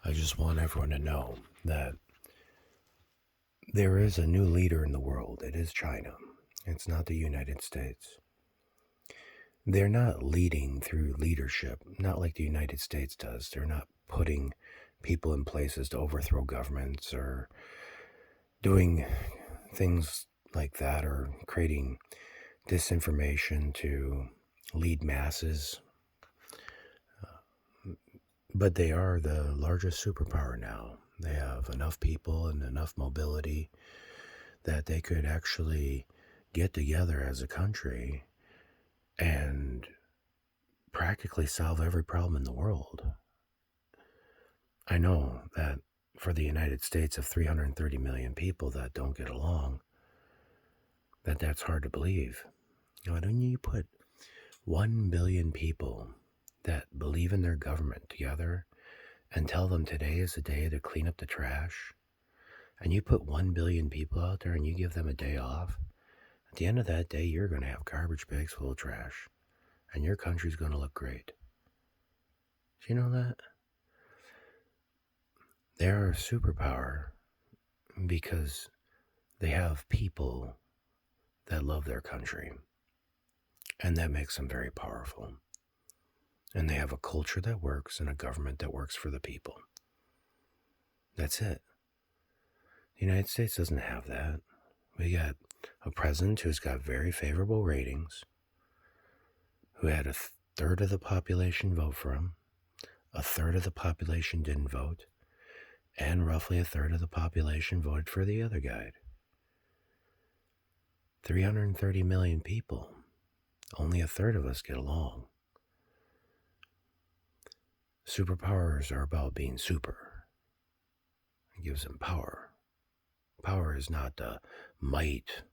I just want everyone to know that there is a new leader in the world. It is China. It's not the United States. They're not leading through leadership, not like the United States does. They're not putting people in places to overthrow governments or doing things like that or creating disinformation to lead masses. But they are the largest superpower now. They have enough people and enough mobility that they could actually get together as a country and practically solve every problem in the world. I know that for the United States of 330 million people that don't get along, that's hard to believe. Why don't you put 1 billion people that believe in their government together and tell them today is the day to clean up the trash? And you put 1 billion people out there and you give them a day off. At the end of that day, you're going to have garbage bags full of trash. And your country's going to look great. Do you know that? They're a superpower because they have people that love their country. And that makes them very powerful. And they have a culture that works and a government that works for the people. That's it. The United States doesn't have that. We got a president who's got very favorable ratings, who had a third of the population vote for him, a third of the population didn't vote, and roughly a third of the population voted for the other guy. 330 million people. Only a third of us get along. Superpowers are about being super. It gives them power. Power is not the might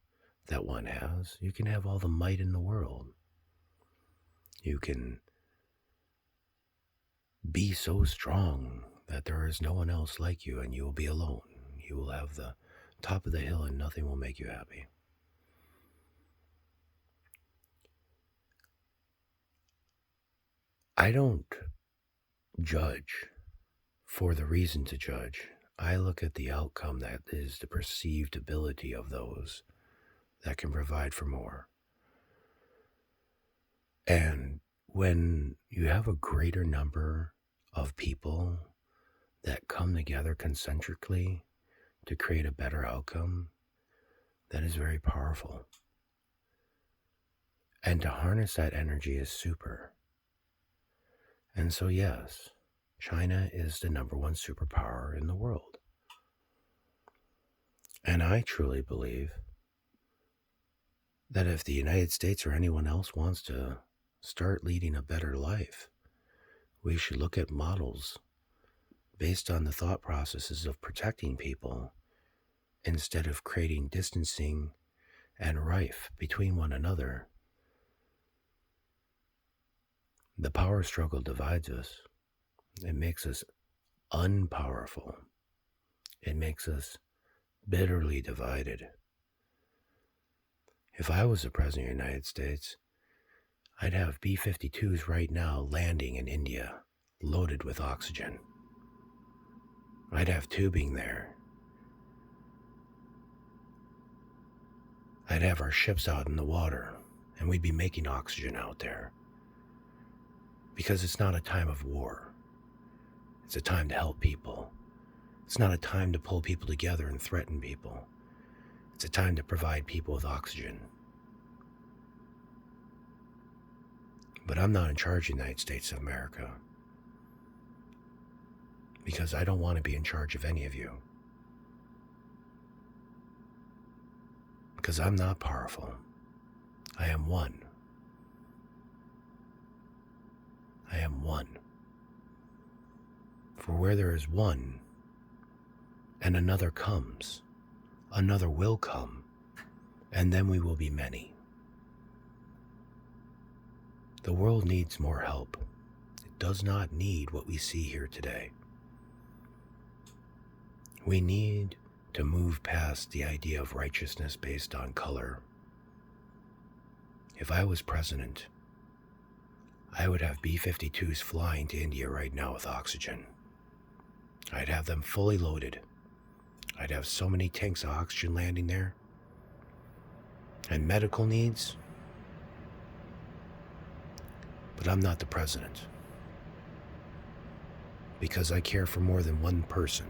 that one has. You can have all the might in the world. You can be so strong that there is no one else like you and you will be alone. You will have the top of the hill and nothing will make you happy. I don't judge for the reason to judge. I look at the outcome that is the perceived ability of those that can provide for more. And when you have a greater number of people that come together concentrically to create a better outcome, that is very powerful. And to harness that energy is super. And so, yes, China is the number one superpower in the world. And I truly believe that if the United States or anyone else wants to start leading a better life, we should look at models based on the thought processes of protecting people instead of creating distancing and rife between one another. The power struggle divides us. It makes us unpowerful. It makes us bitterly divided. If I was the president of the United States, I'd have B52s right now landing in India, loaded with oxygen. I'd have tubing there. I'd have our ships out in the water, and we'd be making oxygen out there. Because it's not a time of war. It's a time to help people. It's not a time to pull people together and threaten people. It's a time to provide people with oxygen. But I'm not in charge of the United States of America. Because I don't want to be in charge of any of you. Because I'm not powerful. I am one. I am one. For where there is one, and another comes, another will come, and then we will be many. The world needs more help. It does not need what we see here today. We need to move past the idea of righteousness based on color. If I was president, I would have B-52s flying to India right now with oxygen. I'd have them fully loaded. I'd have so many tanks of oxygen landing there. And medical needs. But I'm not the president. Because I care for more than one person.